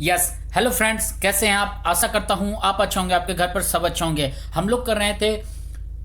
Yes. Hello friends, कैसे हैं आप? आशा करता हूं आप अच्छे होंगे, आपके घर पर सब अच्छे होंगे। हम लोग कर रहे थे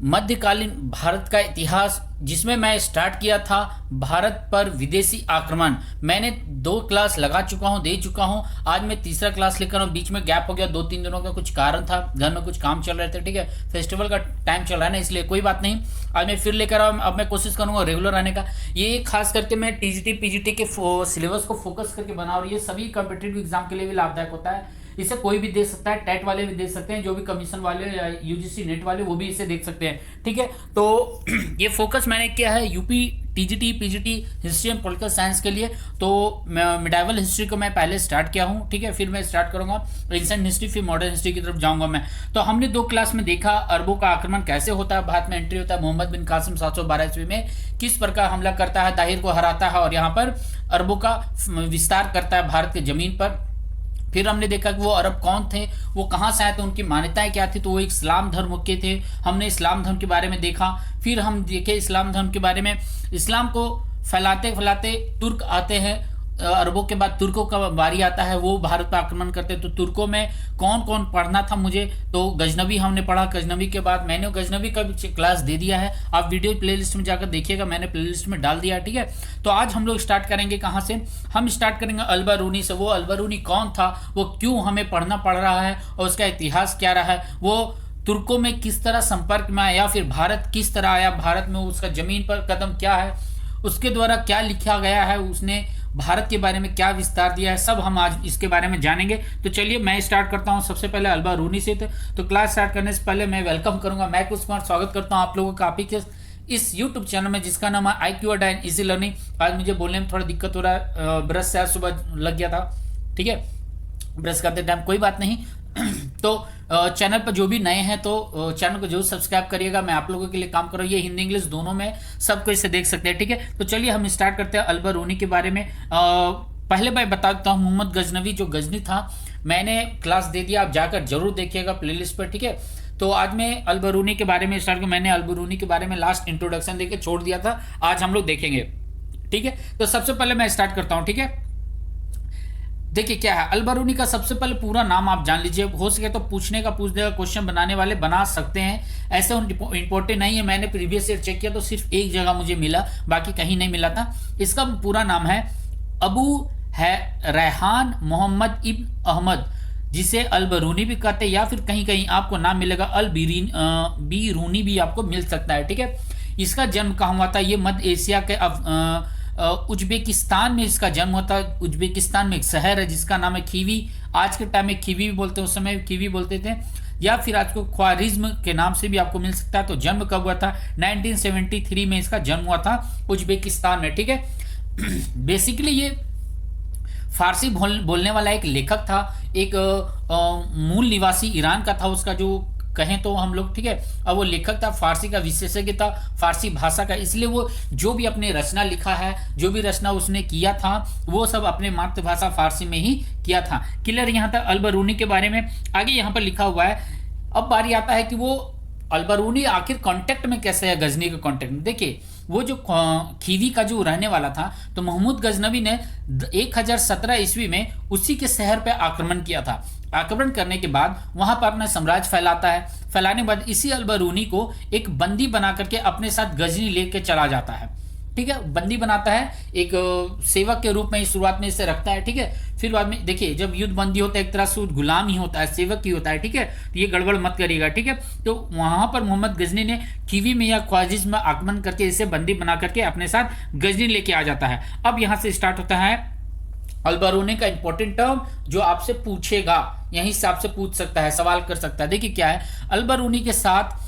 मध्यकालीन भारत का इतिहास, जिसमें मैं स्टार्ट किया था भारत पर विदेशी आक्रमण। मैंने 2 क्लास लगा चुका हूं, दे चुका हूं। आज मैं तीसरा क्लास लेकर हूं। बीच में गैप हो गया, 2-3 दिनों का कुछ कारण था, घर में कुछ काम चल रहे थे। ठीक है, फेस्टिवल का टाइम चल रहा है ना, इसलिए कोई बात नहीं। आज मैं फिर लेकर आऊँ। अब मैं कोशिश करूंगा रेगुलर आने का। ये खास करके मैं टीजीटी पीजीटी के सिलेबस को फोकस करके बना, और ये सभी कॉम्पिटेटिव एग्जाम के लिए भी लाभदायक होता है। इसे कोई भी देख सकता है, टेट वाले भी देख सकते हैं, जो भी कमीशन वाले या यूजीसी नेट वाले वो भी इसे देख सकते हैं। ठीक है, तो ये फोकस मैंने किया है UP TGT PGT history and political science के लिए। तो मिडाइवल हिस्ट्री को मैं पहले स्टार्ट किया हूँ। ठीक है, फिर मैं स्टार्ट करूंगा एंशिएंट हिस्ट्री, फिर मॉडर्न हिस्ट्री की तरफ जाऊंगा मैं। तो हमने 2 क्लास में देखा अरबों का आक्रमण कैसे होता है, भारत में एंट्री होता है। मोहम्मद बिन कासिम 712 ईस्वी में किस प्रकार हमला करता है, दाहिर को हराता है और यहाँ पर अरबों का विस्तार करता है भारत की जमीन पर। फिर हमने देखा कि वो अरब कौन थे, वो कहाँ से आए थे, उनकी मान्यताएं क्या थी। तो वो इस्लाम धर्म के थे। हमने इस्लाम धर्म के बारे में देखा। फिर हम देखे इस्लाम धर्म के बारे में, इस्लाम को फैलाते फैलाते तुर्क आते हैं। अरबों के बाद तुर्कों का बारी आता है, वो भारत पर आक्रमण करते हैं। तो तुर्कों में कौन कौन पढ़ना था मुझे, तो गजनबी हमने पढ़ा। गजनबी के बाद मैंने गजनबी का भी क्लास दे दिया है, आप वीडियो प्लेलिस्ट में जाकर देखिएगा, मैंने प्लेलिस्ट में डाल दिया है। ठीक है, तो आज हम लोग स्टार्ट करेंगे कहाँ से? हम स्टार्ट करेंगे अलबरूनी से। वो अलबरूनी कौन था, वो क्यों हमें पढ़ना पड़ रहा है, और उसका इतिहास क्या रहा है, वो तुर्कों में किस तरह संपर्क में आया, या फिर भारत किस तरह आया, भारत में उसका जमीन पर कदम क्या है, उसके द्वारा क्या लिखा गया है, उसने भारत के बारे में क्या विस्तार दिया है, सब हम आज इसके बारे में जानेंगे। तो चलिए मैं स्टार्ट करता हूं सबसे पहले अलबरूनी से। तो क्लास स्टार्ट करने से पहले मैं वेलकम करूंगा, मैं कुछ कुमार स्वागत करता हूं आप लोगों का आपके इस यूट्यूब चैनल में, जिसका नाम है IQ अड्डा एंड इजी लर्निंग। आज मुझे बोलने में थोड़ा दिक्कत हो रहा है, ब्रश से आज सुबह लग गया था। ठीक है, ब्रश करते टाइम, कोई बात नहीं। तो चैनल पर जो भी नए हैं तो चैनल को जरूर सब्सक्राइब करिएगा। मैं आप लोगों के लिए काम कर रहा हूँ, ये हिंदी इंग्लिश दोनों में सबको इसे देख सकते हैं। ठीक है, तो चलिए हम स्टार्ट करते हैं अलबरूनी के बारे में। पहले मैं बता देता हूँ, मोहम्मद गजनवी जो गजनी था, मैंने क्लास दे दिया, आप जाकर जरूर देखिएगा प्लेलिस्ट पर। ठीक है, तो आज मैं अलबरूनी के बारे में स्टार्ट किया। मैंने अलबरूनी के बारे में लास्ट इंट्रोडक्शन देके छोड़ दिया था, आज हम लोग देखेंगे। ठीक है, तो सबसे पहले मैं स्टार्ट करता हूँ। ठीक है, देखिए क्या है अलबरूनी का सबसे पहले पूरा नाम आप जान लीजिए। हो सके तो पूछने का पूछ देगा, क्वेश्चन बनाने वाले बना सकते हैं, ऐसे इंपॉर्टेंट नहीं है। मैंने प्रीवियस ईयर चेक किया तो सिर्फ एक जगह मुझे मिला, बाकी कहीं नहीं मिला था। इसका पूरा नाम है अबू है रेहान मोहम्मद इब्न अहमद, जिसे अलबरूनी भी कहते हैं, या फिर कहीं कहीं आपको नाम मिलेगा बीरूनी भी आपको मिल सकता है। ठीक है, इसका जन्म कहाँ हुआ था? ये मध्य एशिया के उज्बेकिस्तान में इसका जन्म होता है। उज्बेकिस्तान में एक शहर है जिसका नाम है खीवी। आज के टाइम में खीवी भी बोलते हैं, उस समय खीवी बोलते थे, या फिर आज को ख्वारिज्म के नाम से भी आपको मिल सकता है। तो जन्म कब हुआ था? 1973 में इसका जन्म हुआ था उज्बेकिस्तान में। ठीक है, बेसिकली ये फारसी बोलने वाला एक लेखक था, एक मूल निवासी ईरान का था उसका जो कहें तो हम लोग। ठीक है, अब वो लेखक था, फारसी का विशेषज्ञ था, फारसी भाषा का, इसलिए वो जो भी अपने रचना लिखा है, जो भी रचना उसने किया था, वो सब अपने मातृभाषा फारसी में ही किया था। क्लियर यहाँ तक अलबरूनी के बारे में। आगे यहाँ पर लिखा हुआ है, अब बारी आता है कि वो अलबरूनी आखिर कांटेक्ट में कैसे है गजनी के कांटेक्ट में। देखिए वो जो खीवी का जो रहने वाला था, तो महमूद गजनवी ने 1017 ईस्वी में उसी के शहर पर आक्रमण किया था। आक्रमण करने के बाद वहां पर अपना साम्राज्य फैलाता है। फैलाने के बाद इसी अलबरूनी को एक बंदी बना करके अपने साथ गजनी लेके चला जाता है। ठीक है, बंदी बनाता है, एक सेवक के रूप में शुरुआत में इसे रखता है। ठीक है, फिर बाद में देखिए जब युद्ध बंदी होता है, एक तरह से गुलाम ही होता है, सेवक ही होता है। ठीक है, तो ये गड़बड़ मत करिएगा। ठीक है, तो वहां पर मोहम्मद गजनी ने खीवी में या ख्वारिज्म में आक्रमण करके इसे बंदी बना करके अपने साथ गजनी लेके आ जाता है। अब यहाँ से स्टार्ट होता है अलबरूनी का इंपॉर्टेंट टर्म, जो आपसे पूछेगा, यहीं से आपसे पूछ सकता है, सवाल कर सकता है। देखिए क्या है, अलबरूनी के साथ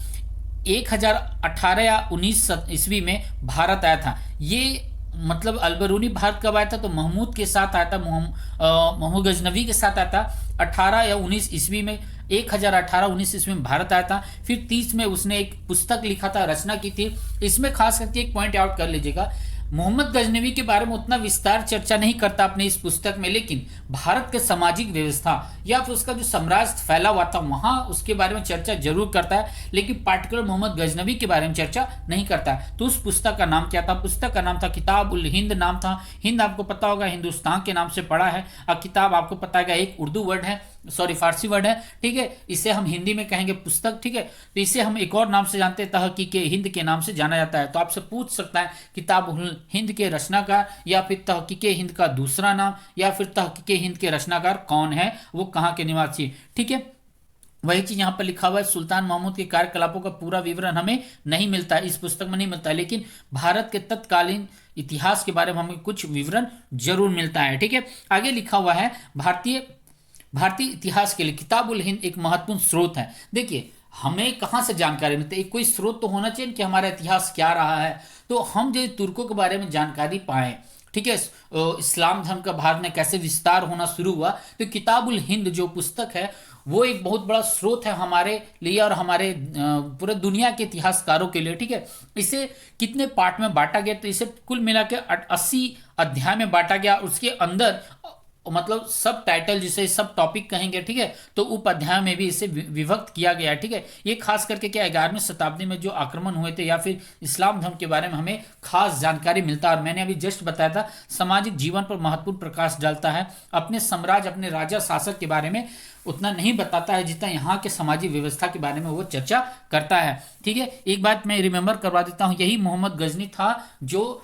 1018 या 19 ईस्वी में भारत आया था। ये मतलब अलबरूनी भारत कब आया था? तो महमूद के साथ आया था, महमूद गजनवी के साथ आया था 18 या 19 ईस्वी में। 1018-19 ईस्वी में भारत आया था। फिर 30 में उसने एक पुस्तक लिखा था, रचना की थी। इसमें खास करके एक पॉइंट आउट कर लीजिएगा, मोहम्मद गजनवी के बारे में उतना विस्तार चर्चा नहीं करता अपने इस पुस्तक में, लेकिन भारत के सामाजिक व्यवस्था या फिर उसका जो साम्राज्य फैला हुआ था वहां उसके बारे में चर्चा जरूर करता है, लेकिन पार्टिकुलर मोहम्मद गजनवी के बारे में चर्चा नहीं करता है। तो उस पुस्तक का नाम क्या था? पुस्तक का नाम था किताब उल हिंद नाम था। हिंद आपको पता होगा हिंदुस्तान के नाम से पढ़ा है, और किताब आपको पता है एक उर्दू वर्ड है, सॉरी फारसी वर्ड है, ठीक है। इसे हम हिंदी में कहेंगे पुस्तक, ठीक है। तो इसे हम एक और नाम से जानते हैं, तहकीक हिंद के नाम से जाना जाता है। तो आपसे पूछ सकता है किताब उल हिंद के रचनाकार या फिर तहकीक हिंद का दूसरा नाम या फिर तहकीक हिंद के रचनाकार कौन है, वो कहाँ के निवासी, ठीक है। वही चीज यहाँ पर लिखा हुआ है। सुल्तान महमूद के कार्यकलापों का पूरा विवरण हमें नहीं मिलता है, इस पुस्तक में नहीं मिलता है, लेकिन भारत के तत्कालीन इतिहास के बारे में हमें कुछ विवरण जरूर मिलता है, ठीक है। आगे लिखा हुआ है भारतीय इतिहास के लिए किताब उल हिंद एक महत्वपूर्ण स्रोत है। देखिए हमें कहाँ से जानकारी मिलती है, कोई स्रोत तो होना चाहिए कि हमारा इतिहास क्या रहा है। तो हम जो तुर्कों के बारे में जानकारी पाएं, ठीक है, इस्लाम धर्म का भारत में कैसे विस्तार होना शुरू हुआ, तो किताब उल हिंद जो पुस्तक है वो एक बहुत बड़ा स्रोत है हमारे लिए और हमारे पूरे दुनिया के इतिहासकारों के लिए, ठीक है। इसे कितने पार्ट में बांटा गया, तो इसे कुल मिला के 80 अध्याय में बांटा गया। उसके अंदर मतलब सब टाइटल जिसे सब टॉपिक कहेंगे, ठीक है, तो उप अध्याय में भी इसे विभक्त किया गया है, ठीक है। ये खास करके क्या 11वीं शताब्दी में जो आक्रमण हुए थे या फिर इस्लाम धर्म के बारे में हमें खास जानकारी मिलता है। और मैंने अभी जस्ट बताया था सामाजिक जीवन पर महत्वपूर्ण प्रकाश डालता है, अपने साम्राज्य अपने राजा शासक के बारे में उतना नहीं बताता है जितना यहाँ के सामाजिक व्यवस्था के बारे में वो चर्चा करता है, ठीक है। एक बात मैं रिमेंबर करवा देता हूँ, यही मोहम्मद गजनी था जो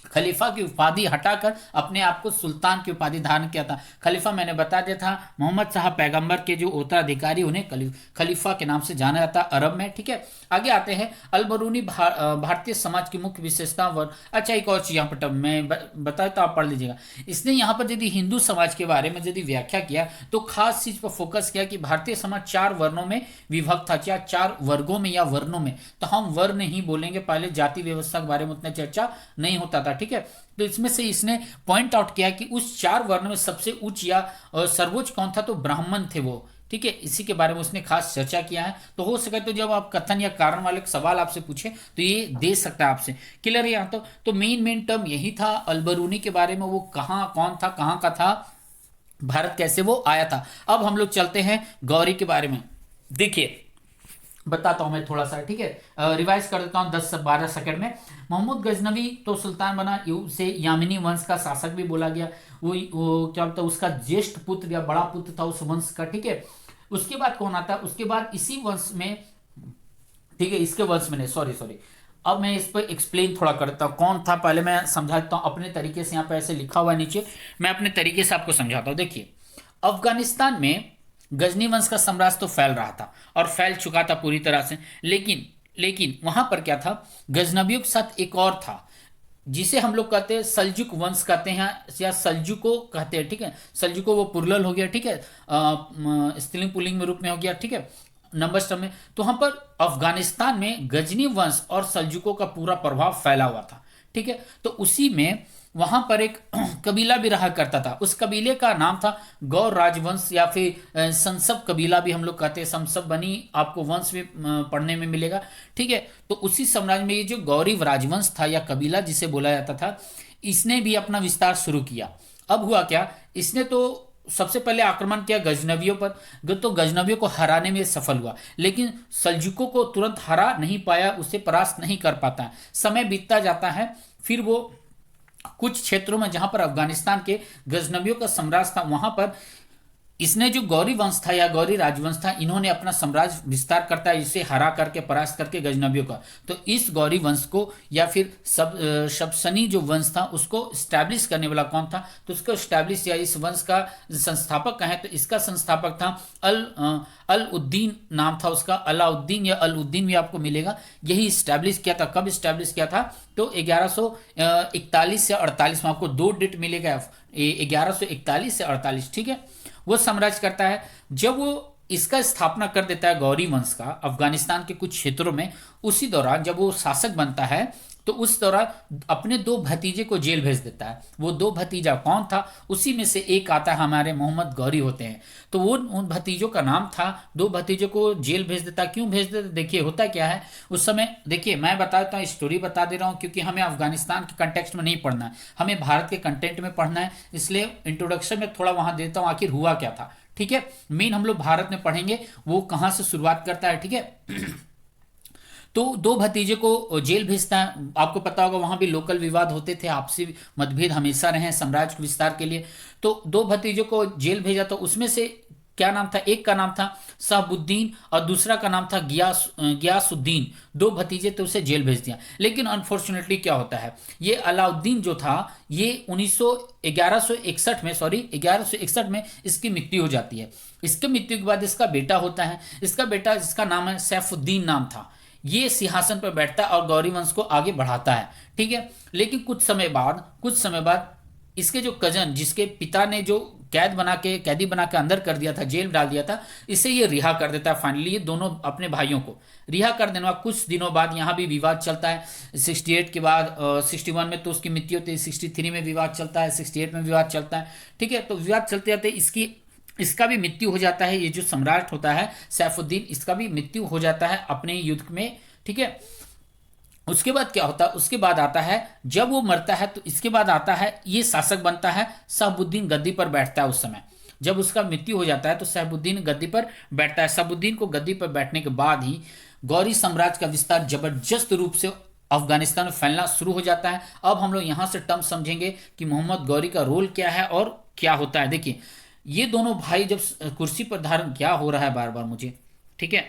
खलीफा की उपाधि हटाकर अपने आप को सुल्तान की उपाधि धारण किया था। खलीफा मैंने बता दिया था, मोहम्मद साहब पैगंबर के जो उत्तराधिकारी उन्हें खलीफा के नाम से जाना जाता अरब में, ठीक है। आगे आते हैं अल-बरूनी भारतीय समाज की मुख्य विशेषता व अच्छा एक और चीज यहाँ पर मैं बताया तो आप पढ़ लीजिएगा। इसने यहाँ पर यदि हिंदू समाज के बारे में यदि व्याख्या किया तो खास चीज पर फोकस किया कि भारतीय समाज 4 वर्णों में विभक्त था, या 4 वर्गों में या वर्णों में। तो हम वर्ण ही बोलेंगे, पहले जाति व्यवस्था के बारे में उतना चर्चा नहीं होता था, ठीक है। तो इसमें से इसने पॉइंट आउट किया कि उस 4 वर्ण में सबसे उच्च या सर्वोच्च कौन था, तो ब्राह्मण थे वो, ठीक है। इसी के बारे में उसने खास चर्चा किया है। तो हो सके तो जब आप कथन या कारण वाले सवाल आपसे पूछे तो ये दे सकता है आपसे, क्लियर है यहाँ। तो मेन टर्म यही था अल-बरूनी के बारे में, वो कहाँ कौन था, कहाँ का था, भारत कैसे वो आया था। अब हम लोग चलते हैं गौरी के बारे में। देखिए बताता हूं मैं थोड़ा सा, ठीक है, रिवाइज कर देता हूं 10 से 12 सेकंड में। मोहम्मद गजनवी तो सुल्तान बना, उसे यामिनी वंश का शासक भी बोला गया। वो क्या बोलता है, उसका ज्येष्ठ पुत्र या बड़ा पुत्र था उस वंश का, ठीक है। उसके बाद कौन आता है, उसके बाद इसी वंश में, ठीक है, इसके वंश में नहीं, सॉरी अब मैं इस पर एक्सप्लेन थोड़ा करता हूँ कौन था। पहले मैं समझा देता हूँ अपने तरीके से, यहाँ पे ऐसे लिखा हुआ है नीचे, मैं अपने तरीके से आपको समझाता हूँ। देखिए अफगानिस्तान में गजनी वंश का साम्राज्य तो फैल रहा था और फैल चुका था पूरी तरह से, लेकिन वहां पर क्या था, गजनवियों के साथ एक और था जिसे हम लोग कहते हैं सल्जुक वंश कहते हैं या सल्जुको कहते हैं, ठीक है। सल्जुको वो पुरलल हो गया, ठीक है, स्त्रीलिंग पुल्लिंग में रूप में हो गया, ठीक है, नंबर सब में। तो वहां पर अफगानिस्तान में गजनी वंश और सल्जुकों का पूरा प्रभाव फैला हुआ था, ठीक है। तो उसी में वहां पर एक कबीला भी रहा करता था, उस कबीले का नाम था गौर राजवंश या फिर संसब कबीला भी हम लोग कहते हैं। संसब बनी आपको वंश में पढ़ने में मिलेगा, ठीक है। तो उसी साम्राज्य में ये जो गौरी राजवंश था या कबीला जिसे बोला जाता था, इसने भी अपना विस्तार शुरू किया। अब हुआ क्या, इसने तो सबसे पहले आक्रमण किया गजनवियों पर, तो गजनवियों को हराने में सफल हुआ, लेकिन सल्जुकों को तुरंत हरा नहीं पाया, उसे परास्त नहीं कर पाता। समय बीतता जाता है, फिर वो कुछ क्षेत्रों में जहां पर अफगानिस्तान के गजनवियों का साम्राज्य था वहां पर इसने जो गौरी वंश था या गौरी राजवंश था, इन्होंने अपना साम्राज्य विस्तार करता है, इसे हरा करके परास्त करके गजनवियों का। तो इस गौरी वंश को या फिर शबसनी जो वंश था उसको स्टैब्लिश करने वाला कौन था, तो उसको स्टैब्लिश या इस वंश का संस्थापक कहें तो इसका संस्थापक था अल उद्दीन नाम था उसका, अलाउद्दीन या अल उद्दीन भी आपको मिलेगा। यही स्टैब्लिश किया था। कब स्टैब्लिश किया था, तो 1141 से 48 में आपको 2 डेट मिलेगा, 1141 से 48, ठीक है। वो साम्राज्य करता है, जब वो इसका स्थापना कर देता है गौरी वंश का अफगानिस्तान के कुछ क्षेत्रों में, उसी दौरान जब वो शासक बनता है तो उस दौरान अपने दो भतीजे को जेल भेज देता है। वो दो भतीजा कौन था, उसी में से एक आता है हमारे मोहम्मद गौरी होते हैं। तो वो उन भतीजों का नाम था, दो भतीजों को जेल भेज देता। क्यों भेज देता, देखिए होता क्या है उस समय। देखिए मैं बता देता हूँ, स्टोरी बता दे रहा हूँ, क्योंकि हमें अफगानिस्तान के कंटेक्स्ट में नहीं पढ़ना है, हमें भारत के कंटेंट में पढ़ना है, इसलिए इंट्रोडक्शन में थोड़ा वहां देता हूँ आखिर हुआ क्या था। ठीक है, मेन हम लोग भारत में पढ़ेंगे, वो कहां से शुरुआत करता है। ठीक है तो दो भतीजे को जेल भेजता है। आपको पता होगा वहां भी लोकल विवाद होते थे, आपसी मतभेद हमेशा रहे हैं साम्राज्य के विस्तार के लिए। तो दो भतीजों को जेल भेजा, तो उसमें से क्या नाम था, एक का नाम था शहाबुद्दीन और दूसरा का नाम था गियासुद्दीन। दो भतीजे थे, उसे जेल भेज दिया। लेकिन अनफॉर्चुनेटली क्या होता है, ये अलाउद्दीन जो था, ये 1161 में इसकी मृत्यु हो जाती है। इसकी मृत्यु के बाद इसका बेटा होता है, इसका बेटा जिसका नाम है सैफुद्दीन नाम था, ये सिंहासन पर बैठता है और गौरी वंश को आगे बढ़ाता है। ठीक है, लेकिन कुछ समय बाद इसके जो कजन, जिसके पिता ने जो कैदी बना के अंदर कर दिया था, जेल डाल दिया था, इसे ये रिहा कर देता है। फाइनली ये दोनों अपने भाइयों को रिहा कर देने बाद कुछ दिनों बाद यहाँ भी विवाद चलता है। 68 के बाद 61 में तो उसकी मृत्यु होती है, 63 में विवाद चलता है, 68 में विवाद चलता है। ठीक है, तो विवाद चलते जाते इसका भी मृत्यु हो जाता है। ये जो सम्राट होता है सैफुद्दीन, इसका भी मृत्यु हो जाता है अपने युद्ध में। ठीक है, उसके बाद क्या होता है, उसके बाद आता है जब वो मरता है तो इसके बाद आता है ये शासक बनता है, शहाबुद्दीन गद्दी पर बैठता है। उस समय जब उसका मृत्यु हो जाता है तो शहाबुद्दीन गद्दी पर बैठता है। शहाबुद्दीन को गद्दी पर बैठने के बाद ही गौरी साम्राज्य का विस्तार जबरदस्त रूप से अफगानिस्तान में फैलना शुरू हो जाता है। अब हम लोग यहां से टर्म समझेंगे कि मोहम्मद गौरी का रोल क्या है और क्या होता है। देखिए ये दोनों भाई जब कुर्सी पर धारण, क्या हो रहा है बार बार मुझे, ठीक है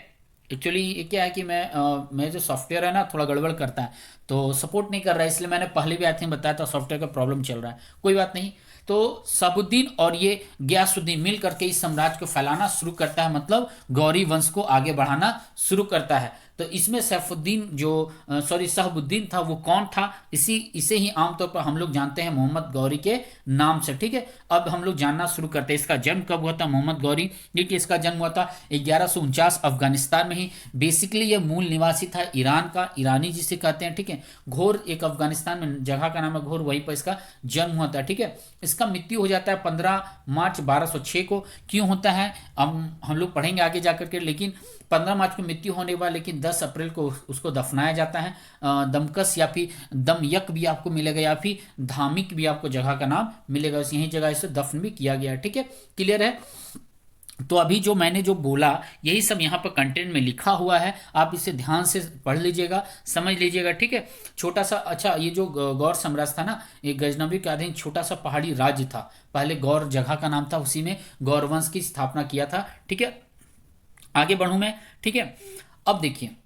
एक्चुअली ये क्या है कि मैं जो सॉफ्टवेयर है ना थोड़ा गड़बड़ करता है, तो सपोर्ट नहीं कर रहा है, इसलिए मैंने पहले भी आई थिंक बताया था सॉफ्टवेयर का प्रॉब्लम चल रहा है, कोई बात नहीं। तो शहाबुद्दीन और ये गयासुद्दीन मिल करके इस साम्राज्य को फैलाना शुरू करता है, मतलब गौरी वंश को आगे बढ़ाना शुरू करता है। तो इसमें सैफुद्दीन जो शहाबुद्दीन था, वो कौन था, इसे ही आमतौर पर हम लोग जानते हैं मोहम्मद गौरी के नाम से। ठीक है, अब हम लोग जानना शुरू करते हैं इसका जन्म कब हुआ था मोहम्मद गौरी। देखिए इसका जन्म हुआ था 1149 अफगानिस्तान में ही। बेसिकली ये मूल निवासी था ईरान का, ईरानी जिसे कहते हैं। ठीक है, घोर एक अफगानिस्तान में जगह का नाम है घोर, वहीं पर इसका जन्म हुआ था। ठीक है, इसका मृत्यु हो जाता है 15 मार्च 1206 को। क्यों होता है हम लोग पढ़ेंगे आगे जाकर के, लेकिन 15 मार्च को मृत्यु होने के बाद लेकिन 10 अप्रैल को उसको दफनाया जाता है। दमकस या फिर दमयक भी आपको मिलेगा, या फिर धामिक भी आपको जगह का नाम मिलेगा, यही जगह इसे दफन भी किया गया है। ठीक है, क्लियर है। तो अभी जो मैंने जो बोला यही सब यहाँ पर कंटेंट में लिखा हुआ है, आप इसे ध्यान से पढ़ लीजिएगा, समझ लीजिएगा। ठीक है, छोटा सा, अच्छा ये जो गौर साम्राज्य था ना, ये गजनवी के अधीन छोटा सा पहाड़ी राज्य था, पहले गौर जगह का नाम था, उसी में गौर वंश की स्थापना किया था। ठीक है, आगे बढ़ूं मैं। ठीक है, अब देखिए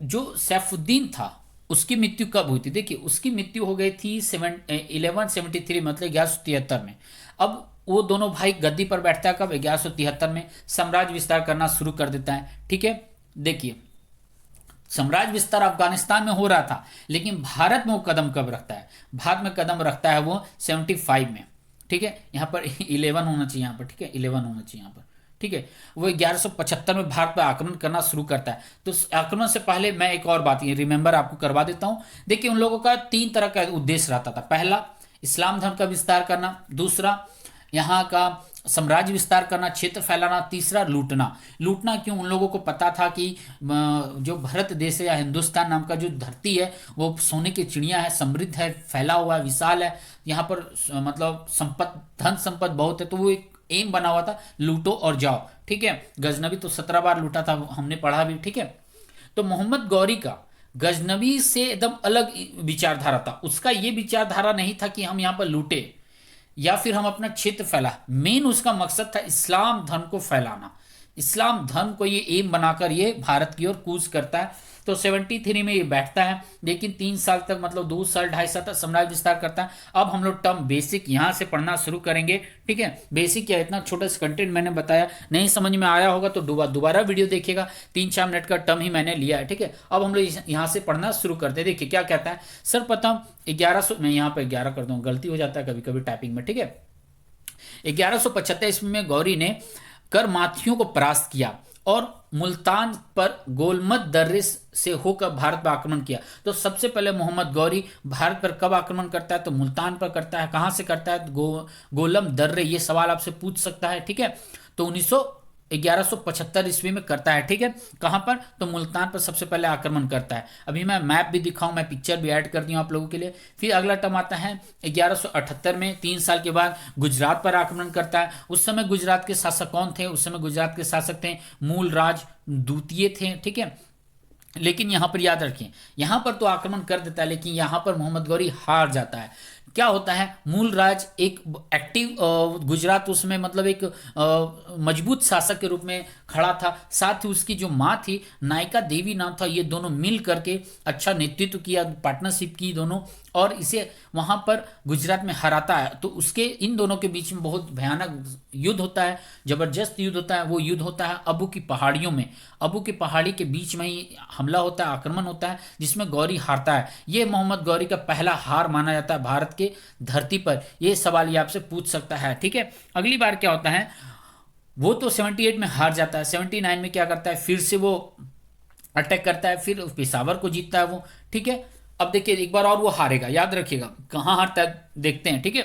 जो सैफुद्दीन था उसकी मृत्यु कब हुई थी। देखिए उसकी मृत्यु हो गई थी 1173 मतलब 1173 में। अब वो दोनों भाई गद्दी पर बैठता है कब, 1173 में। साम्राज्य विस्तार करना शुरू कर देता है। ठीक है, देखिए साम्राज्य विस्तार अफगानिस्तान में हो रहा था, लेकिन भारत में वो कदम कब रखता है, भारत में कदम रखता है वो 75 में। ठीक है, यहाँ पर 11 होना चाहिए, यहाँ पर ठीक है 11 होना चाहिए यहाँ पर। ठीक है, वो 1175 में भारत पर आक्रमण करना शुरू करता है। तो आक्रमण से पहले मैं एक और बात ये रिमेंबर आपको करवा देता हूं। देखिए उन लोगों का 3 तरह का उद्देश्य रहता था। पहला इस्लाम धर्म का विस्तार करना, दूसरा यहाँ का साम्राज्य विस्तार करना, क्षेत्र फैलाना, तीसरा लूटना। क्यों, उन लोगों को पता था कि जो भारत देश है या हिंदुस्तान नाम का जो धरती है वो सोने की चिड़िया है, समृद्ध है, फैला हुआ है, विशाल है, यहाँ पर मतलब धन संपत्ति बहुत है। तो वो एक एम बना हुआ था, लूटो और जाओ। ठीक है, गजनवी तो 17 बार लूटा था, हमने पढ़ा भी। ठीक है, तो मोहम्मद गौरी का गजनवी से एकदम अलग विचारधारा था। उसका ये विचारधारा नहीं था कि हम यहाँ पर लूटे या फिर हम अपना क्षेत्र फैला, मेन उसका मकसद था इस्लाम धर्म को फैलाना। इस्लाम धर्म को ये एम बनाकर ये भारत की ओर कूच करता है। तो 73 में ये बैठता है, लेकिन 3 साल तक मतलब 2 साल 2.5 साल तक साम्राज्य विस्तार करता है। अब हम लोग टर्म बेसिक यहाँ से पढ़ना शुरू करेंगे। ठीक है, बेसिक क्या, इतना छोटा सा कंटेंट मैंने बताया, नहीं समझ में आया होगा तो दोबारा वीडियो देखिएगा, 3-4 मिनट का टर्म ही मैंने लिया है। ठीक है, अब हम लोग यहाँ से पढ़ना शुरू करते हैं। देखिए क्या कहता है सर्वप्रथम 1100, मैं यहाँ पे 11 कर दूँ, गलती हो जाता है कभी कभी टाइपिंग में। ठीक है, 1175 ईस्वी में गौरी ने कर माथियों को परास्त किया और मुल्तान पर गोलमद दर्रे से होकर भारत पर आक्रमण किया। तो सबसे पहले मोहम्मद गौरी भारत पर कब आक्रमण करता है? तो मुल्तान पर करता है। कहाँ से करता है? गोलम दर्रे, ये सवाल आपसे पूछ सकता है, ठीक है। तो 1175 ईस्वी में करता है, ठीक है। कहाँ पर? तो मुल्तान पर सबसे पहले आक्रमण करता है। अभी मैं मैप भी दिखाऊं, मैं पिक्चर भी ऐड कर दी हूं आप लोगों के लिए। फिर अगला टर्म आता है 1178 में, 3 साल के बाद गुजरात पर आक्रमण करता है। उस समय गुजरात के शासक कौन थे? उस समय गुजरात के शासक थे मूलराज द्वितीय थे, ठीक है। लेकिन यहां पर याद रखें, यहां पर तो आक्रमण कर देता है, लेकिन यहां पर मोहम्मद गौरी हार जाता है। क्या होता है? मूलराज एक एक्टिव गुजरात उसमें मतलब एक मजबूत शासक के रूप में खड़ा था। साथ ही उसकी जो माँ थी नायिका देवी नाम था, ये दोनों मिल करके अच्छा नेतृत्व किया, पार्टनरशिप की दोनों, और इसे वहां पर गुजरात में हराता है। तो उसके इन दोनों के बीच में बहुत भयानक युद्ध होता है, जबरदस्त युद्ध होता है। वो युद्ध होता है अबू की पहाड़ियों में। अबू की पहाड़ी के बीच में ही हमला होता है, आक्रमण होता है, जिसमें गौरी हारता है। ये मोहम्मद गौरी का पहला हार माना जाता है भारत के धरती पर। ये सवाल ये आपसे पूछ सकता है, ठीक है। अगली बार क्या होता है? वो तो 78 में हार जाता है। 79 में क्या करता है? फिर से वो अटैक करता है, फिर पेशावर को जीतता है वो, ठीक है। अब देखिए एक बार और वो हारेगा, याद रखिएगा कहाँ हारता है देखते हैं, ठीक है।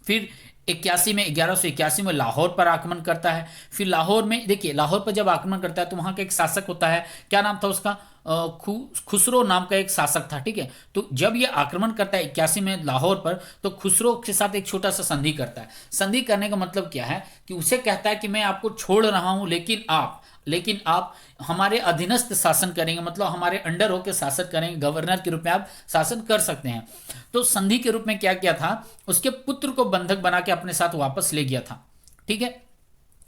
फिर 1181 में लाहौर पर आक्रमण करता है। फिर लाहौर में देखिए, लाहौर पर जब आक्रमण करता है तो वहां का एक शासक होता है, क्या नाम था उसका? खुसरो नाम का एक शासक था, ठीक है। तो जब ये आक्रमण करता है 81 में लाहौर पर, तो खुसरो के साथ एक छोटा सा संधि करता है। संधि करने का मतलब क्या है? कि उसे कहता है कि मैं आपको छोड़ रहा हूं, लेकिन आप हमारे अधीनस्थ शासन करेंगे, मतलब हमारे अंडर होकर शासन करेंगे, गवर्नर के रूप में आप शासन कर सकते हैं। तो संधि के रूप में क्या किया था? उसके पुत्र को बंधक बना के अपने साथ वापस ले गया था, ठीक है।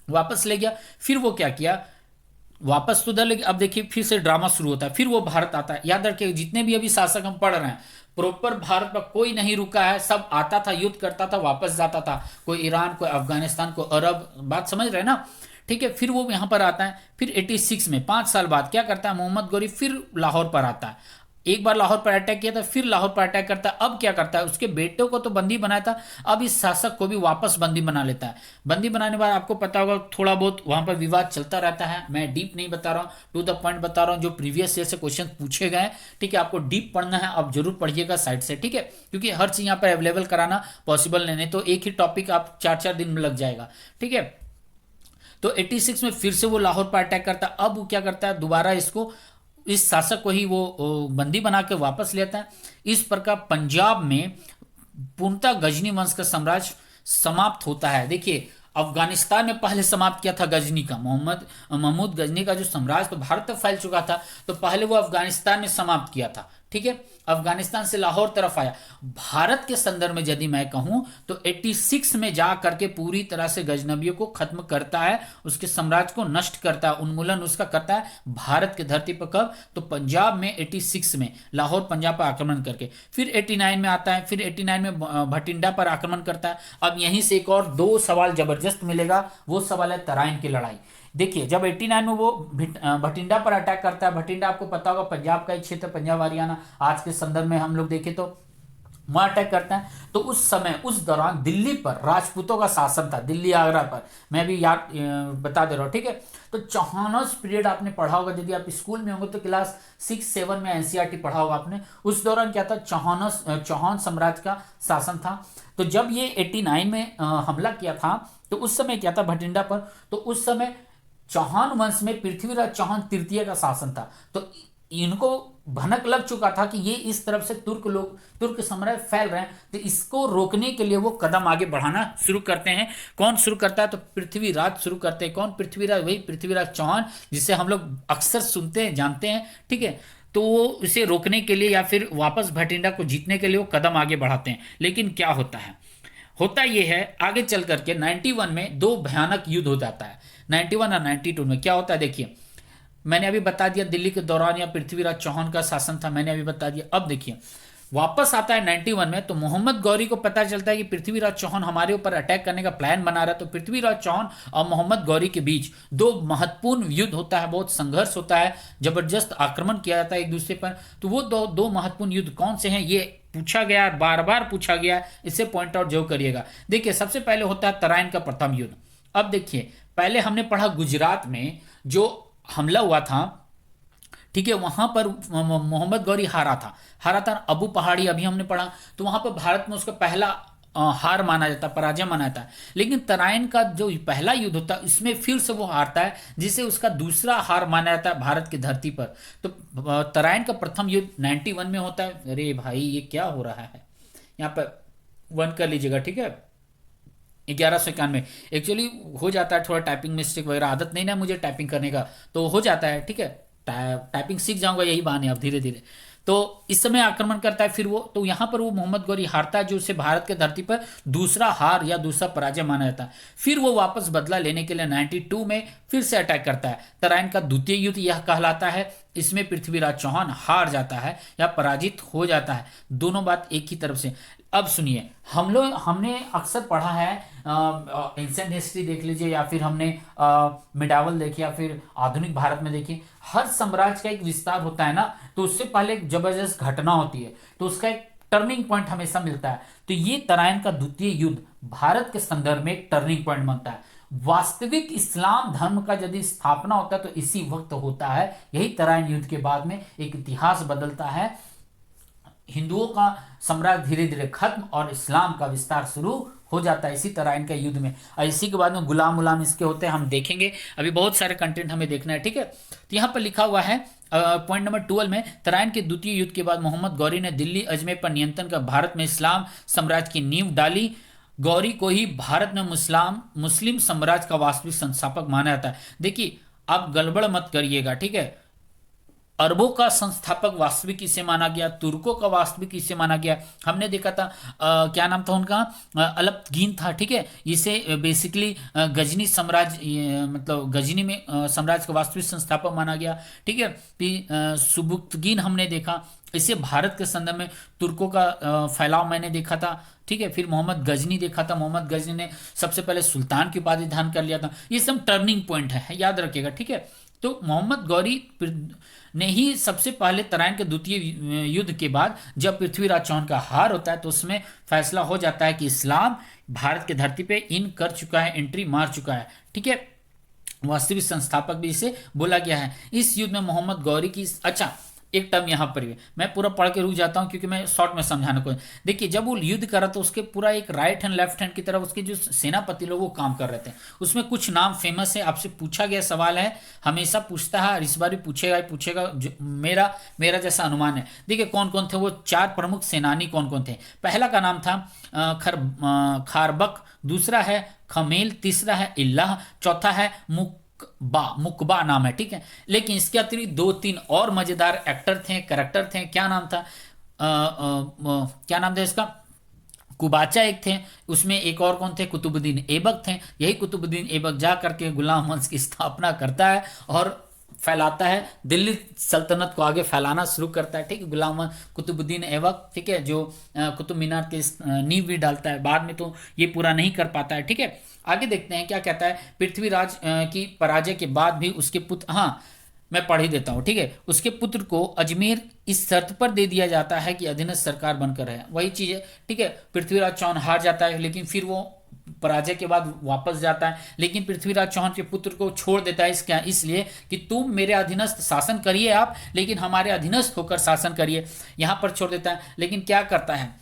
वापस ले गया। फिर वो क्या किया? वापस तो उधर लेकिन अब देखिए फिर से ड्रामा शुरू होता है। फिर वो भारत आता है। याद रखिए जितने भी अभी शासक हम पढ़ रहे हैं, प्रॉपर भारत पर कोई नहीं रुका है। सब आता था, युद्ध करता था, वापस जाता था। कोई ईरान, कोई अफगानिस्तान, कोई अरब, बात समझ रहे हैं ना, ठीक है। फिर वो यहां पर आता है। फिर 86 में 5 साल बाद क्या करता है? मोहम्मद गौरी फिर लाहौर पर आता है। एक बार लाहौर पर अटैक किया था, फिर लाहौर पर अटैक करता है। अब क्या करता है? उसके बेटों को तो बंदी बनाया था, अब इस शासक को भी वापस बंदी बना लेता है। बंदी बनाने के बाद आपको पता होगा थोड़ा बहुत वहां पर विवाद चलता रहता है। मैं डीप नहीं बता रहा हूँ, टू द पॉइंट बता रहा हूँ। जो प्रीवियस ईयर से क्वेश्चन पूछे गए, ठीक है, आपको डीप पढ़ना है, आप जरूर पढ़िएगा साइड से, ठीक है। क्योंकि हर चीज यहाँ पर अवेलेबल कराना पॉसिबल नहीं, तो एक ही टॉपिक आप 4-4 दिन में लग जाएगा, ठीक है। तो 86 में फिर से वो लाहौर पर अटैक करता है। अब वो क्या करता है? दोबारा इसको, इस शासक को ही वो बंदी बना के वापस लेता है। इस प्रकार पंजाब में पूर्णतः गजनी वंश का साम्राज्य समाप्त होता है। देखिए अफगानिस्तान में पहले समाप्त किया था गजनी का, महमूद गजनी का जो साम्राज्य तो भारत तक फैल चुका था, तो पहले वो अफगानिस्तान में समाप्त किया था, ठीक है। अफगानिस्तान से लाहौर तरफ आया। भारत के संदर्भ में यदि मैं कहूं तो 86 में जा करके पूरी तरह से गजनबियों को खत्म करता है, उसके साम्राज्य को नष्ट करता है, उन्मूलन उसका करता है भारत की धरती पर। कब? तो पंजाब में 86 में, लाहौर पंजाब पर आक्रमण करके। फिर 89 में आता है। फिर 89 में भटिंडा पर आक्रमण करता है। अब यहीं से एक और 2 सवाल जबरदस्त मिलेगा। वो सवाल है तराइन की लड़ाई। देखिए जब 89 में वो भटिंडा पर अटैक करता है, भटिंडा आपको पता होगा पंजाब का एक क्षेत्र, पंजाब हरियाणा आज के संदर्भ में हम लोग देखें तो वहां अटैक करता है। तो उस समय, उस दौरान दिल्ली पर राजपूतों का शासन था, दिल्ली आगरा पर, मैं भी याद बता दे रहा हूं, ठीक है। तो चौहानों पीरियड आपने पढ़ा होगा, यदि आप स्कूल में होंगे तो क्लास 6-7 में एनसीईआरटी पढ़ा होगा आपने। उस दौरान क्या था? चौहान साम्राज्य का शासन था। तो जब ये 89 में हमला किया था, तो उस समय क्या था भटिंडा पर? तो उस समय चौहान वंश में पृथ्वीराज चौहान तृतीय का शासन था। तो इनको भनक लग चुका था कि ये इस तरफ से तुर्क साम्राज्य फैल रहे हैं, तो इसको रोकने के लिए वो कदम आगे बढ़ाना शुरू करते हैं। कौन शुरू करता है? तो पृथ्वीराज शुरू करते हैं। कौन पृथ्वीराज? वही पृथ्वीराज चौहान, जिसे हम लोग अक्सर सुनते हैं, जानते हैं, ठीक है। तो वो इसे रोकने के लिए या फिर वापस भटिंडा को जीतने के लिए वो कदम आगे बढ़ाते हैं। लेकिन क्या होता है? होता यह है आगे चल करके 91 में 2 भयानक युद्ध हो जाता है। 91 और 92 में क्या होता है? देखिए मैंने अभी बता दिया दिल्ली के दौरान या पृथ्वीराज चौहान का शासन था, मैंने अभी बता दिया। अब देखिए वापस आता है 91 में, तो मोहम्मद गौरी को पता चलता है कि पृथ्वीराज चौहान हमारे ऊपर अटैक करने का प्लान बना रहा है। तो पृथ्वीराज चौहान और मोहम्मद गौरी के बीच 2 महत्वपूर्ण युद्ध होता है, बहुत संघर्ष होता है, जबरदस्त आक्रमण किया जाता है एक दूसरे पर। तो वो दो महत्वपूर्ण युद्ध कौन से हैं ये पूछा गया, बार बार पूछा गया, इसे पॉइंट आउट जरूर करिएगा। देखिए सबसे पहले होता है तराइन का प्रथम युद्ध। अब देखिए पहले हमने पढ़ा गुजरात में जो हमला हुआ था, ठीक है, वहां पर मोहम्मद गौरी हारा था अबू पहाड़ी, अभी हमने पढ़ा। तो वहां पर भारत में उसका पहला हार माना जाता है, पराजय माना जाता है। लेकिन तराइन का जो पहला युद्ध होता है इसमें फिर से वो हारता है, जिसे उसका दूसरा हार माना जाता है भारत की धरती पर। तो तराइन का प्रथम युद्ध 91 में होता है। अरे भाई ये क्या हो रहा है, यहाँ पर 1 कर लीजिएगा, ठीक है। 1191 एक्चुअली हो जाता है, थोड़ा टाइपिंग मिस्टेक वगैरह, आदत नहीं ना मुझे टाइपिंग करने का, तो हो जाता है, ठीक है। टाइपिंग सीख जाऊंगा, यही बहाने अब धीरे धीरे। तो इस समय आक्रमण करता है फिर वो, तो यहां पर वो मोहम्मद गौरी हारता है, जो उसे भारत के धरती पर दूसरा हार या दूसरा पराजय माना जाता है। फिर वो वापस बदला लेने के लिए 92 में फिर से अटैक करता है। तराइन का द्वितीय युद्ध यह कहलाता है। इसमें पृथ्वीराज चौहान हार जाता है या पराजित हो जाता है, दोनों बात एक ही तरफ से। अब सुनिए, हमने अक्सर पढ़ा है, एंशिएंट हिस्ट्री देख लीजिए या फिर हमने मिडावल देखी या फिर आधुनिक भारत में देखी, हर साम्राज्य का एक विस्तार होता है ना, तो उससे पहले एक जबरदस्त घटना होती है, तो उसका एक टर्निंग पॉइंट हमेशा मिलता है। तो ये तराइन का द्वितीय युद्ध भारत के संदर्भ में एक टर्निंग पॉइंट बनता है। वास्तविक इस्लाम धर्म का यदि स्थापना होता है तो इसी वक्त होता है। यही तराइन युद्ध के बाद में एक इतिहास बदलता है, हिंदुओं का साम्राज्य धीरे धीरे खत्म और इस्लाम का विस्तार शुरू हो जाता है इसी तराइन के युद्ध में। और इसी के बाद में गुलाम इसके होते हैं, हम देखेंगे, अभी बहुत सारे कंटेंट हमें देखना है, ठीक है। तो यहाँ पर लिखा हुआ है पॉइंट नंबर 12 में, तराइन के द्वितीय युद्ध के बाद मोहम्मद गौरी ने दिल्ली अजमेर पर नियंत्रण कर भारत में इस्लाम साम्राज्य की नींव डाली। गौरी को ही भारत में मुस्लिम साम्राज्य का वास्तविक संस्थापक माना जाता है। देखिए आप गड़बड़ मत करिएगा, ठीक है। अरबों का संस्थापक वास्तविक इसे माना गया, तुर्कों का वास्तविक इसे माना गया। हमने देखा था क्या नाम था उनका, अलपगीन था, ठीक है। इसे बेसिकली गजनी साम्राज्य, मतलब गजनी में साम्राज्य का वास्तविक संस्थापक माना गया, ठीक है। फिर सुबुक्तगीन हमने देखा, इसे भारत के संदर्भ में तुर्कों का फैलाव मैंने देखा था, ठीक है। फिर मोहम्मद गजनी देखा था, मोहम्मद गजनी ने सबसे पहले सुल्तान की उपाधि धारण कर लिया था। ये सब टर्निंग पॉइंट है, याद रखिएगा, ठीक है। तो मोहम्मद गौरी ने ही सबसे पहले तराइन के द्वितीय युद्ध के बाद जब पृथ्वीराज चौहान का हार होता है तो उसमें फैसला हो जाता है कि इस्लाम भारत के धरती पे इन कर चुका है, एंट्री मार चुका है, ठीक है। वास्तविक संस्थापक भी इसे बोला गया है। इस युद्ध में मोहम्मद गौरी की, अच्छा एक टर्म यहाँ पर भी मैं पूरा पढ़ के रुक जाता हूँ क्योंकि मैं शॉर्ट में समझाने को। देखिए जब वो युद्ध कर रहा तो उसके पूरा एक राइट हैंड लेफ्ट हैंड की तरफ उसके जो सेनापति लोग वो काम कर रहे थे। उसमें कुछ नाम फेमस है, आपसे पूछा गया सवाल है, हमेशा पूछता है और इस बार भी पूछेगा मेरा जैसा अनुमान है। देखिए कौन कौन थे वो 4 प्रमुख सेनानी कौन कौन थे। पहला का नाम था खारबक, दूसरा है खमेल, तीसरा है इल्लाह, चौथा है मुकबा नाम है, ठीक है। लेकिन इसके अतिरिक्त 2-3 और मजेदार एक्टर थे, कैरेक्टर थे। क्या नाम था, क्या नाम था इसका, कुबाचा एक थे, उसमें एक और कौन थे, कुतुबुद्दीन ऐबक थे। यही कुतुबुद्दीन ऐबक जा करके गुलाम वंश की स्थापना करता है और फैलाता है, दिल्ली सल्तनत को आगे फैलाना शुरू करता है, ठीक है। गुलाम कुतुबुद्दीन ऐबक, ठीक है, जो कुतुब मीनार के नींव भी डालता है, बाद में तो ये पूरा नहीं कर पाता है, ठीक है। आगे देखते हैं क्या कहता है। पृथ्वीराज की पराजय के बाद भी उसके पुत्र, हाँ मैं पढ़ ही देता हूँ, ठीक है, उसके पुत्र को अजमेर इस शर्त पर दे दिया जाता है कि अधीनस्थ सरकार बनकर रहे। वही चीज़ है, ठीक है। पृथ्वीराज चौहान हार जाता है लेकिन फिर वो पराजय के बाद वापस जाता है, लेकिन पृथ्वीराज चौहान के पुत्र को छोड़ देता है इसलिए कि तुम मेरे अधीनस्थ शासन करिए आप, लेकिन हमारे अधीनस्थ होकर शासन करिए, यहाँ पर छोड़ देता है। लेकिन क्या करता है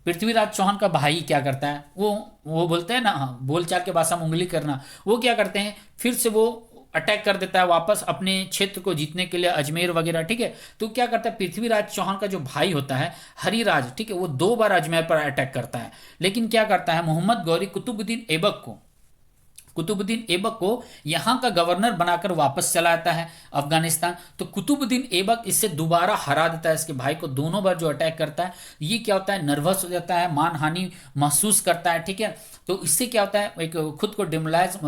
पृथ्वीराज चौहान का भाई, क्या करता है वो बोलते हैं ना, हाँ बोलचाल के भाषा में उंगली करना, वो क्या करते हैं फिर से वो अटैक कर देता है वापस अपने क्षेत्र को जीतने के लिए, अजमेर वगैरह, ठीक है। तो क्या करता है पृथ्वीराज चौहान का जो भाई होता है हरिराज, ठीक है, वो 2 बार अजमेर पर अटैक करता है। लेकिन क्या करता है मोहम्मद गौरी कुतुबुद्दीन ऐबक को यहाँ का गवर्नर बनाकर वापस चला आता है अफगानिस्तान। तो कुतुबुद्दीन ऐबक इससे दोबारा हरा देता है इसके भाई को। दोनों बार जो अटैक करता है ये क्या होता है, नर्वस हो जाता है, मानहानि महसूस करता है, ठीक है। तो इससे क्या होता है, एक खुद को डिमोलाइज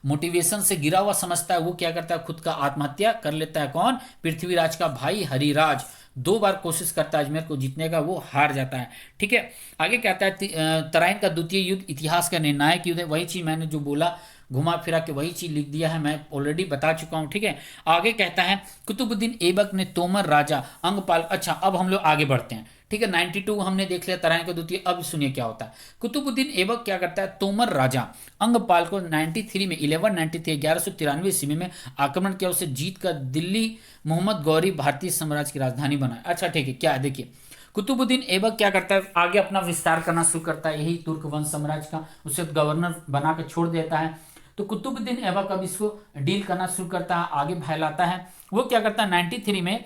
मोटिवेशन से गिरा हुआ समझता है, वो क्या करता है खुद का आत्महत्या कर लेता है। कौन, पृथ्वीराज का भाई हरिराज। 2 बार कोशिश करता है अजमेर को जीतने का, वो हार जाता है, ठीक है। आगे कहता है तराइन का द्वितीय युद्ध इतिहास का निर्णायक युद्ध है। वही चीज मैंने जो बोला घुमा फिरा के वही चीज लिख दिया है, मैं ऑलरेडी बता चुका हूं, ठीक है। आगे कहता है कुतुबुद्दीन ऐबक ने तोमर राजा अंगपाल, अच्छा अब हम लोग आगे बढ़ते हैं, ठीक है। 92 हमने देख लिया तराइन का द्वितीय। अब सुनिए क्या होता है। कुतुबुद्दीन ऐबक क्या करता है, तोमर राजा अंगपाल को 93 में 1193 1193 ईस्वी में आक्रमण किया, उसे जीत कर दिल्ली मोहम्मद गौरी भारतीय साम्राज्य की राजधानी बनाया। अच्छा ठीक है, क्या है देखिए, कुतुबुद्दीन ऐबक क्या करता है, आगे अपना विस्तार करना शुरू करता है, यही तुर्क वंश साम्राज्य का, उसे गवर्नर बनाकर छोड़ देता है। तो कुतुबुद्दीन ऐबक अब इसको डील करना शुरू करता है, आगे फैलाता है। वो क्या करता है 93 में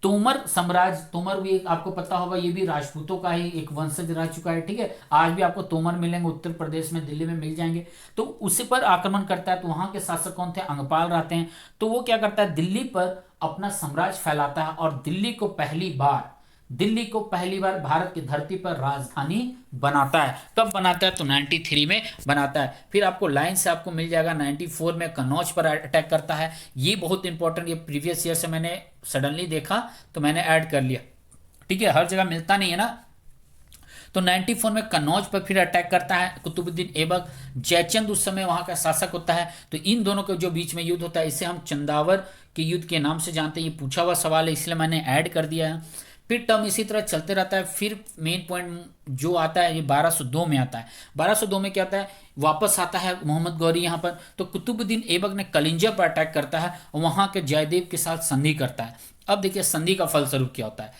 तोमर साम्राज्य, तोमर भी एक आपको पता होगा, ये भी राजपूतों का ही एक वंशज रह चुका है, ठीक है। आज भी आपको तोमर मिलेंगे उत्तर प्रदेश में, दिल्ली में मिल जाएंगे। तो उसी पर आक्रमण करता है। तो वहां के शासक कौन थे, अंगपाल रहते हैं। तो वो क्या करता है, दिल्ली पर अपना साम्राज्य फैलाता है और दिल्ली को पहली बार भारत की धरती पर राजधानी बनाता है। कब बनाता है, तो 93 में बनाता है। फिर आपको लाइन से आपको मिल जाएगा 94 में कन्नौज पर अटैक करता है। ये बहुत इंपॉर्टेंट, ये प्रीवियस ईयर से मैंने सडनली देखा तो मैंने ऐड कर लिया, ठीक है, हर जगह मिलता नहीं है ना। तो 94 में कन्नौज पर फिर अटैक करता है कुतुबुद्दीन ऐबक। जयचंद उस समय वहां का शासक होता है। तो इन दोनों के जो बीच में युद्ध होता है, इसे हम चंदावर के युद्ध के नाम से जानते हैं। ये पूछा हुआ सवाल है, इसलिए मैंने ऐड कर दिया है। फिर टर्म इसी तरह चलते रहता है। फिर मेन पॉइंट जो आता है ये 1202 में आता है। 1202 में क्या आता है, वापस आता है मोहम्मद गौरी यहाँ पर। तो कुतुबुद्दीन ऐबक ने कलिंजा पर अटैक करता है और वहाँ के जयदेव के साथ संधि करता है। अब देखिए संधि का फलस्वरूप क्या होता है।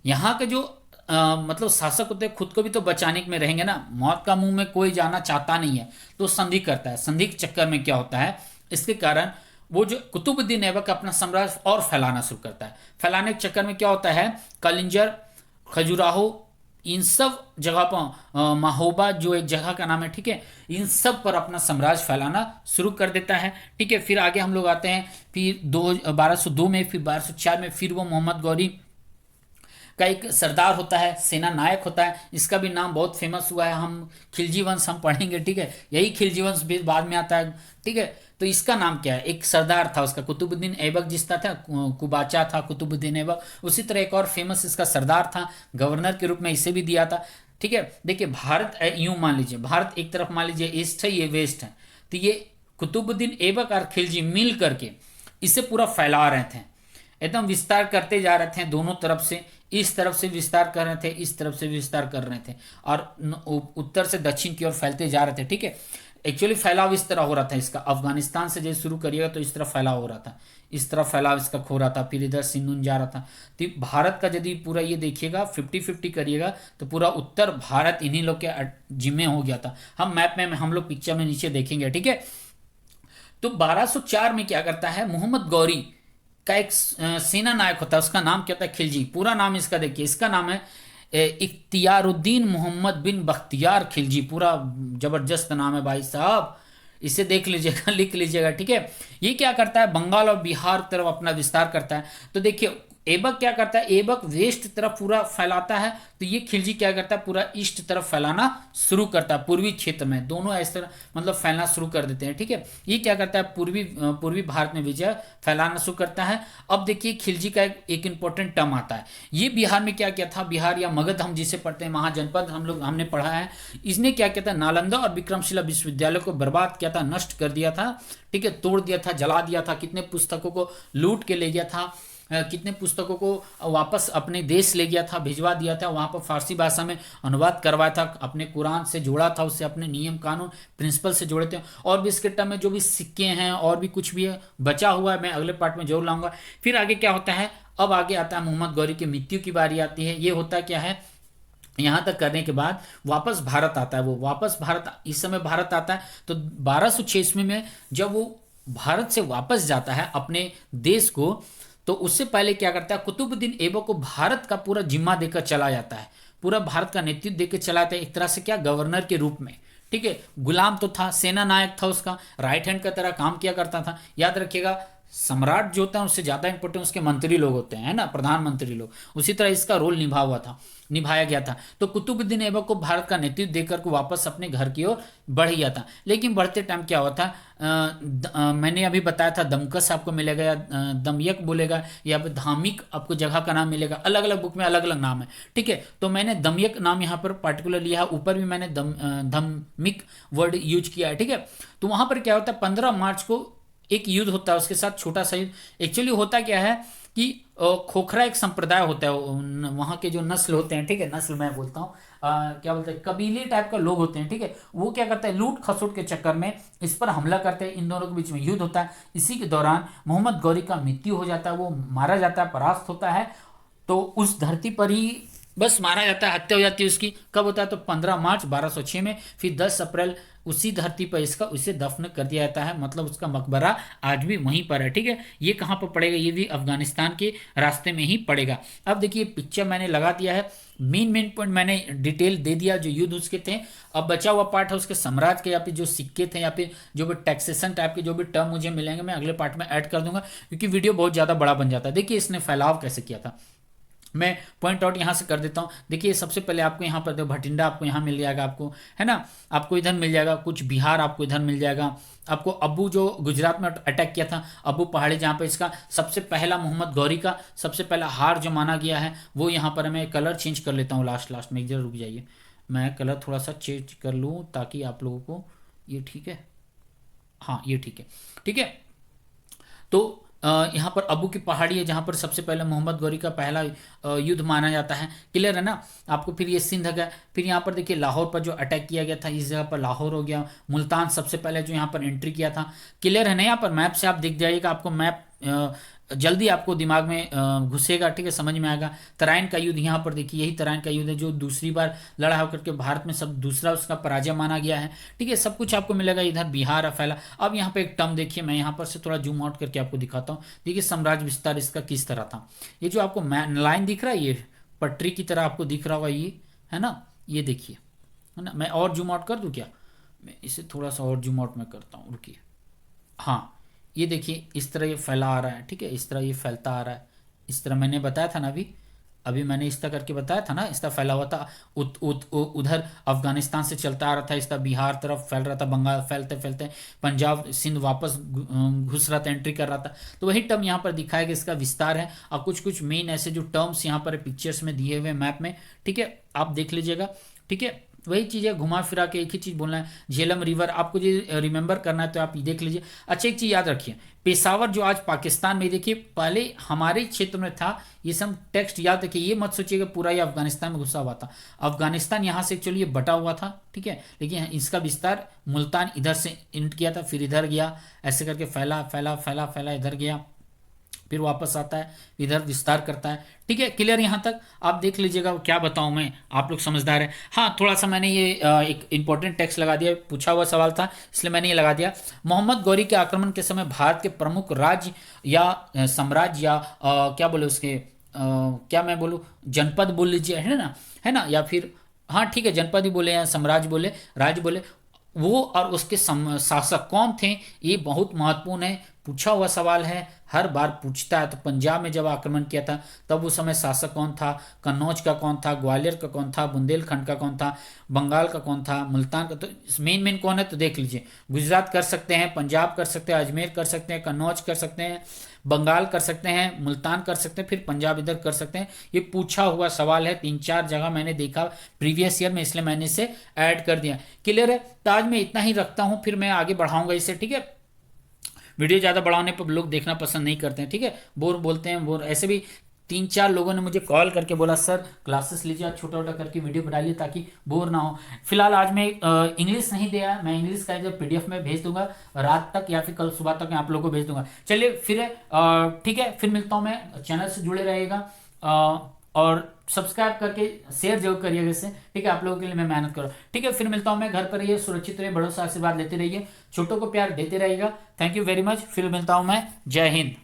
यहाँ के जो मतलब शासक होते हैं, खुद को भी तो बचाने में रहेंगे ना, मौत का मुंह में कोई जाना चाहता नहीं है, तो संधि करता है। संधि के चक्कर में क्या होता है, इसके कारण वो जो कुतुबुद्दीन ऐबक अपना साम्राज्य और फैलाना शुरू करता है। फैलाने के चक्कर में क्या होता है, कलिंजर, खजुराहो, इन सब जगह पर, महोबा जो एक जगह का नाम है, ठीक है, इन सब पर अपना साम्राज्य फैलाना शुरू कर देता है, ठीक है। फिर आगे हम लोग आते हैं, फिर 1202 में, फिर 1204 में फिर वो मोहम्मद गौरी का एक सरदार होता है, सेना नायक होता है। इसका भी नाम बहुत फेमस हुआ है, हम खिलजी वंश हम पढ़ेंगे, ठीक है, यही खिलजी वंश भी बाद में आता है, ठीक है। तो इसका नाम क्या है, एक सरदार था उसका, कुतुबुद्दीन ऐबक जिसका था कुबाचा था कुतुबुद्दीन ऐबक, उसी तरह एक और फेमस इसका सरदार था, गवर्नर के रूप में इसे भी दिया था, ठीक है। देखिए भारत यूं मान लीजिए, भारत एक तरफ मान लीजिए ईस्ट है, ये वेस्ट है। तो ये कुतुबुद्दीन ऐबक और खिलजी मिल करके इसे पूरा फैला रहे थे, एकदम विस्तार करते जा रहे थे दोनों तरफ से। इस तरफ से विस्तार कर रहे थे, इस तरफ से विस्तार कर रहे थे, और उत्तर से दक्षिण की ओर फैलते जा रहे थे, ठीक है। एक्चुअली फैलाव इस तरह हो रहा था इसका, अफगानिस्तान से जैसे शुरू करिएगा तो इस तरह फैलाव हो रहा था, इस तरह फैलाव इसका हो रहा था, फिर इधर सिंधुन जा रहा था। तो भारत का यदि पूरा ये देखिएगा 50-50 करिएगा तो पूरा उत्तर भारत इन्हीं लोग के जिम्मे हो गया था। हम मैप में हम लोग पिक्चर में नीचे देखेंगे, ठीक है। तो 1204 में क्या करता है, मोहम्मद गौरी का एक सेना नायक होता है, उसका नाम क्या होता है, खिलजी। पूरा नाम इसका देखिए, इसका नाम है इख्तियारुद्दीन मोहम्मद बिन बख्तियार खिलजी। पूरा जबरदस्त नाम है भाई साहब, इसे देख लीजिएगा, लिख लीजिएगा, ठीक है। ये क्या करता है, बंगाल और बिहार तरफ अपना विस्तार करता है। तो देखिए ऐबक क्या करता है, ऐबक वेस्ट तरफ पूरा फैलाता है, तो ये खिलजी क्या करता है, पूरा ईस्ट तरफ फैलाना शुरू करता है, पूर्वी क्षेत्र में। दोनों इस तरह मतलब फैलना शुरू कर देते हैं, ठीक है। ये क्या करता है, पूर्वी भारत में विजय फैलाना शुरू करता है। अब देखिए खिलजी का एक इंपॉर्टेंट टर्म आता है, ये बिहार में क्या किया था, बिहार या मगध हम जिसे पढ़ते हैं, महाजनपद हमने पढ़ा है। इसने क्या किया था, नालंदा और विक्रमशिला विश्वविद्यालय को बर्बाद किया था, नष्ट कर दिया था, ठीक है, तोड़ दिया था, जला दिया था, कितने पुस्तकों को लूट के ले गया था, कितने पुस्तकों को वापस अपने देश ले गया था, भिजवा दिया था, वहाँ पर फारसी भाषा में अनुवाद करवाया था, अपने कुरान से जोड़ा था, उससे अपने नियम कानून प्रिंसिपल से जोड़े थे। और भी इसके टर्म में जो भी सिक्के हैं और भी कुछ भी है बचा हुआ है, मैं अगले पार्ट में जरूर लाऊंगा। फिर आगे क्या होता है, अब आगे आता है मोहम्मद गौरी की मृत्यु की बारी आती है। ये होता क्या है, यहाँ तक करने के बाद वापस भारत आता है, वो वापस भारत इस समय भारत आता है। तो 1206 ईस्वी में जब वो भारत से वापस जाता है अपने देश को, तो उससे पहले क्या करता है, कुतुबुद्दीन ऐबक को भारत का पूरा जिम्मा देकर चला जाता है, पूरा भारत का नेतृत्व देकर चला जाता है, एक तरह से क्या, गवर्नर के रूप में, ठीक है। गुलाम तो था, सेना नायक था, उसका राइट हैंड का तरह काम किया करता था। याद रखिएगा सम्राट जो होता है उससे ज्यादा इंपॉर्टेंट उसके मंत्री लोग होते हैं, है ना, प्रधानमंत्री लोग। उसी तरह इसका रोल निभाया गया था। तो कुतुबुद्दीन ऐबक को भारत का नेतृत्व देकर को वापस अपने घर की ओर बढ़ गया था। लेकिन बढ़ते टाइम क्या हुआ था, मैंने अभी बताया था दमकस आपको मिलेगा, या दमयक बोलेगा, या धामिक आपको जगह का नाम मिलेगा, अलग अलग बुक में अलग अलग नाम है, ठीक है। तो मैंने दमयक नाम यहाँ पर पार्टिकुलर लिया है, ऊपर भी मैंने धमिक वर्ड यूज किया है, ठीक है। तो वहां पर क्या होता है, 15 मार्च को एक युद्ध होता है, उसके साथ छोटा सा युद्ध। एक्चुअली होता क्या है कि खोखरा एक संप्रदाय होता है, वहाँ के जो नस्ल होते हैं, ठीक है, नस्ल मैं बोलता हूँ, क्या बोलते हैं, कबीले टाइप का लोग होते हैं, ठीक है, वो क्या करते हैं, लूट खसोट के चक्कर में इस पर हमला करते हैं, इन दोनों के बीच में युद्ध होता है। इसी के दौरान मोहम्मद गौरी का मृत्यु हो जाता है, वो मारा जाता है, परास्त होता है। तो उस धरती पर ही बस मारा जाता है, हत्या हो जाती है उसकी। कब होता है, तो 15 मार्च 1206 में। फिर 10 अप्रैल उसी धरती पर इसका उसे दफन कर दिया जाता है, मतलब उसका मकबरा आज भी वहीं पर है, ठीक है। ये कहाँ पर पड़ेगा, ये भी अफगानिस्तान के रास्ते में ही पड़ेगा। अब देखिए पिक्चर मैंने लगा दिया है, मेन पॉइंट मैंने डिटेल दे दिया जो युद्ध उसके थे। अब बचा हुआ पार्ट है उसके साम्राज्य के, या फिर जो सिक्के थे, या फिर जो भी टैक्सेशन टाइप के जो भी टर्म मुझे मिलेंगे मैं अगले पार्ट में ऐड कर दूंगा, क्योंकि वीडियो बहुत ज़्यादा बड़ा बन जाता है। देखिए इसने फैलाव कैसे किया था, मैं पॉइंट आउट यहाँ से कर देता हूँ। देखिए सबसे पहले आपको यहाँ पर भटिंडा आपको यहाँ मिल जाएगा, आपको है ना, आपको इधर मिल जाएगा, कुछ बिहार आपको इधर मिल जाएगा। आपको अब्बू जो गुजरात में अटैक किया था, अब्बू पहाड़ी, जहाँ पे इसका सबसे पहला मोहम्मद गौरी का सबसे पहला हार जो माना गया है वो यहाँ पर। मैं कलर चेंज कर लेता हूँ लास्ट में, एक जरा रुक जाइए, मैं कलर थोड़ा सा चेंज कर लूँ ताकि आप लोगों को ये ठीक है, हाँ ये ठीक है, ठीक है। तो यहाँ पर अबू की पहाड़ी है जहाँ पर सबसे पहले मोहम्मद गौरी का पहला युद्ध माना जाता है, क्लियर है ना आपको। फिर ये सिंध है, फिर यहाँ पर देखिए लाहौर पर जो अटैक किया गया था, इस जगह पर लाहौर हो गया। मुल्तान सबसे पहले जो यहाँ पर एंट्री किया था, क्लियर है ना। यहाँ पर मैप से आप दिख जाइएगा, आपको मैप जल्दी आपको दिमाग में घुसेगा, ठीक है, समझ में आएगा। तराइन का युद्ध यहाँ पर देखिए, यही तराइन का युद्ध है जो दूसरी बार लड़ा होकर के भारत में सब दूसरा उसका पराजय माना गया है, ठीक है। सब कुछ आपको मिलेगा, इधर बिहार है फैला। अब यहाँ पे एक टर्म देखिए, मैं यहाँ पर से थोड़ा जूम आउट करके आपको दिखाता हूँ। देखिए साम्राज्य विस्तार इसका किस तरह था। ये जो आपको लाइन दिख रहा है, ये पटरी की तरह आपको दिख रहा होगा, ये है ना, ये देखिए, है ना। मैं और जूम आउट कर दूँ क्या, मैं इसे थोड़ा सा और जूम आउट में करता हूँ, रुकिए। हाँ ये देखिए इस तरह ये फैला आ रहा है, ठीक है, इस तरह ये फैलता आ रहा है, इस तरह मैंने बताया था ना अभी अभी मैंने इस तरह करके बताया था ना, इस तरह फैला हुआ था। उधर अफगानिस्तान से चलता आ रहा था, इस तरह बिहार तरफ फैल रहा था, बंगाल फैलते फैलते पंजाब सिंध वापस घुस रहा था, एंट्री कर रहा था। तो वही टर्म यहाँ पर दिखाया गया, इसका विस्तार है। और कुछ कुछ मेन ऐसे जो टर्म्स यहाँ पर पिक्चर्स में दिए हुए मैप में, ठीक है, आप देख लीजिएगा, ठीक है। वही चीज़ है, घुमा फिरा के एक ही चीज़ बोलना है। झेलम रिवर आपको जो रिमेंबर करना है तो आप देख लीजिए। अच्छा एक चीज़ याद रखिए, पेशावर जो आज पाकिस्तान में, देखिए पहले हमारे क्षेत्र में था, ये सब टेक्स्ट याद रखिए। ये मत सोचिएगा पूरा ये अफगानिस्तान में घुसा हुआ था, अफगानिस्तान यहाँ से एक्चुअली ये बटा हुआ था, ठीक है। लेकिन इसका विस्तार मुल्तान इधर से इंट किया था, फिर इधर गया, ऐसे करके फैला फैला फैला फैला इधर गया, फिर वापस आता है, इधर विस्तार करता है, ठीक है। क्लियर यहाँ तक आप देख लीजिएगा। क्या बताऊँ मैं, आप लोग समझदार हैं। हाँ थोड़ा सा मैंने ये एक इंपॉर्टेंट टेक्स्ट लगा दिया, पूछा हुआ सवाल था इसलिए मैंने ये लगा दिया। मोहम्मद गौरी के आक्रमण के समय भारत के प्रमुख राज्य या साम्राज्य या क्या बोले उसके क्या मैं बोलूँ, जनपद बोल लीजिए, है ना, या फिर हाँ ठीक है जनपद ही बोले या साम्राज्य बोले, राज्य बोले, वो और उसके शासक कौन थे, ये बहुत महत्वपूर्ण है, पूछा हुआ सवाल है, हर बार पूछता है। तो पंजाब में जब आक्रमण किया था तब उस समय शासक कौन था, कन्नौज का कौन था, ग्वालियर का कौन था, बुंदेलखंड का कौन था, बंगाल का कौन था, मुल्तान का, तो मेन कौन है तो देख लीजिए। गुजरात कर सकते हैं, पंजाब कर सकते हैं, अजमेर कर सकते हैं, कन्नौज कर सकते हैं, बंगाल कर सकते हैं, मुल्तान कर सकते हैं, फिर पंजाब इधर कर सकते हैं। ये पूछा हुआ सवाल है, 3-4 जगह मैंने देखा प्रीवियस ईयर में, इसलिए मैंने इसे ऐड कर दिया। क्लियर है, तो आज मैं इतना ही रखता हूँ, फिर मैं आगे बढ़ाऊंगा इसे, ठीक है। वीडियो ज़्यादा बढ़ाने पर लोग देखना पसंद नहीं करते हैं, ठीक है, बोर बोलते हैं, बोर। ऐसे भी 3-4 लोगों ने मुझे कॉल करके बोला सर क्लासेस लीजिए, आप छोटा छोटा करके वीडियो बना लिए ताकि बोर ना हो। फिलहाल आज मैं इंग्लिश नहीं दिया, मैं इंग्लिश का जो PDF में भेज दूंगा रात तक या फिर कल सुबह तक मैं आप लोगों को भेज दूंगा। चलिए फिर ठीक है, फिर मिलता हूँ मैं, चैनल से जुड़े रहेगा और सब्सक्राइब करके शेयर जरूर करिएगा इससे, ठीक है। आप लोगों के लिए मैं मेहनत करूँ, ठीक है। फिर मिलता हूँ मैं, घर पर रहिए, सुरक्षित रहिए, बड़ों से आशीर्वाद लेते रहिए, छोटों को प्यार देते रहिएगा। थैंक यू वेरी मच, फिर मिलता हूँ मैं, जय हिंद।